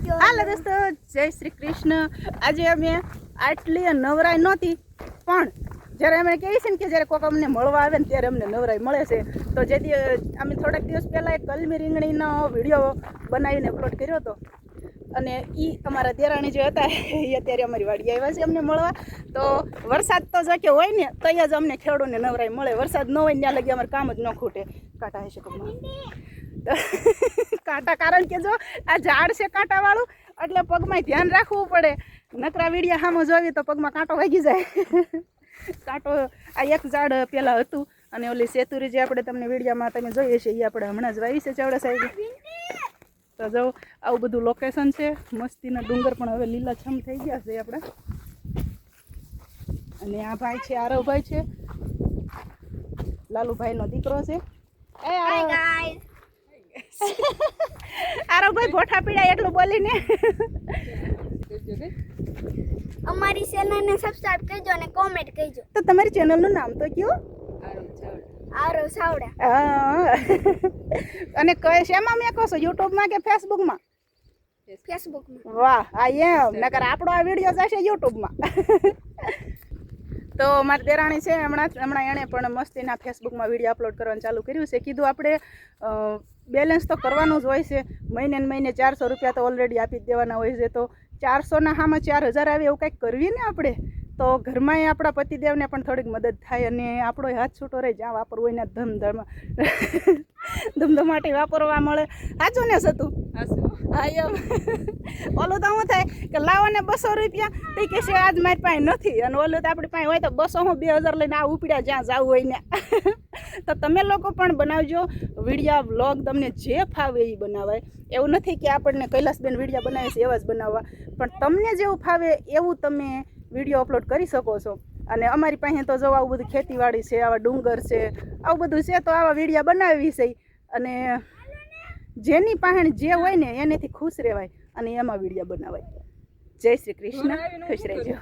હાલો દોસ્તો, જય શ્રી કૃષ્ણ. આજે અમે આટલી નવરાઈ નહોતી, પણ જ્યારે અમે કહીએ છીએ ને કે જ્યારે કોઈક અમને મળવા આવે ને ત્યારે અમને નવરાઈ મળે છે. તો જે અમે થોડાક દિવસ પહેલાં એક કલમી રીંગણીનો વિડીયો બનાવીને અપલોડ કર્યો હતો, અને એ અમારા દેરાણી જે હતા એ અત્યારે અમારી વાડી આવ્યા છે અમને મળવા. તો વરસાદ તો જો કે હોય ને તો જ અમને ખેડૂને નવરાઈ મળે. વરસાદ ન હોય ત્યાં લગી અમારે કામ જ ન ખૂટે. કાંટા હશે કપમાં કાંટા, કારણ કે જો આ ઝાડ છે કાંટાવાળું, એટલે પગમાં ધ્યાન રાખવું પડે. નકરા વીડિયા સામે જોઈએ તો પગમાં કાંટો વાગી જાય. કાંટો આ એક ઝાડ પહેલાં હતું, અને ઓલી સેતુરી જે આપણે તમને વીડિયામાં તમે જોઈએ છે એ આપણે હમણાં જ વાવી છે ચાવડા સાહેબ. તો જો આવું બધું લોકેશન છે. મસ્તીના ડુંગર પણ હવે લીલાછમ થઈ ગયા છે આપણે. અને આ ભાઈ છે આરવભાઈ છે, લાલુભાઈનો દીકરો છે. આરવભાઈ ભોઠા પીડા એટલું બોલીને. અમારી ચેનલને સબસ્ક્રાઇબ કરજો અને કોમેન્ટ કરજો. તો તમારી ચેનલનું નામ તો કયો? આરવ ચાવડા. હા. અને કઈ શેમાં મેં કહો છો, યુટ્યુબમાં કે ફેસબુકમાં? ફેસબુકમાં. વાહ, આ એમ નકર આપણો આ વિડીયો જશે યુટ્યુબમાં. તો મારી દેરાણી છે હમણાં એણે પણ મસ્તીના ફેસબુકમાં વિડીયો અપલોડ કરવાનું ચાલુ કર્યું છે. કીધું આપણે બેલેન્સ તો કરવાનું જ હોય છે. મહિને ને મહિને 400 રૂપિયા તો ઓલરેડી આપી જ દેવાના હોય છે. તો 400ના સામે 4000 આવે એવું કંઈક કરવી ને આપણે, તો ઘરમાં આપણા પતિદેવને પણ થોડીક મદદ થાય, અને આપણો હાથ છૂટો રહે. જ્યાં વાપરવું હોય ને ધમધમાટી વાપરવા મળે. સાચું ને સતું? હા એમ. ઓલું તો શું થાય કે લાવો ને 200 રૂપિયા, તો કે છે આજ મારી પાસે નથી, અને ઓલું તો આપણી પાસે હોય તો 200 હું 2000 લઈને આ ઉપડ્યા જ્યાં જવું હોય ને. તો તમે લોકો પણ બનાવજો વિડીયા વ્લોગ, તમને જે ફાવે એ બનાવાય. એવું નથી કે આપણને કૈલાસબેન વિડીયા બનાવે છે એવા જ બનાવવા, પણ તમને જેવું ફાવે એવું તમે વિડીયો અપલોડ કરી શકો છો. અને અમારી પાસે તો જો આવું બધું ખેતીવાડી છે, આવા ડુંગર છે, આવું બધું છે, તો આવા વિડીયા બનાવી છે. અને જેની પાસે જે હોય ને એનેથી ખુશ રહેવાય અને એમાં વિડીયો બનાવાય. જય શ્રી કૃષ્ણ, ખુશ રહેજો.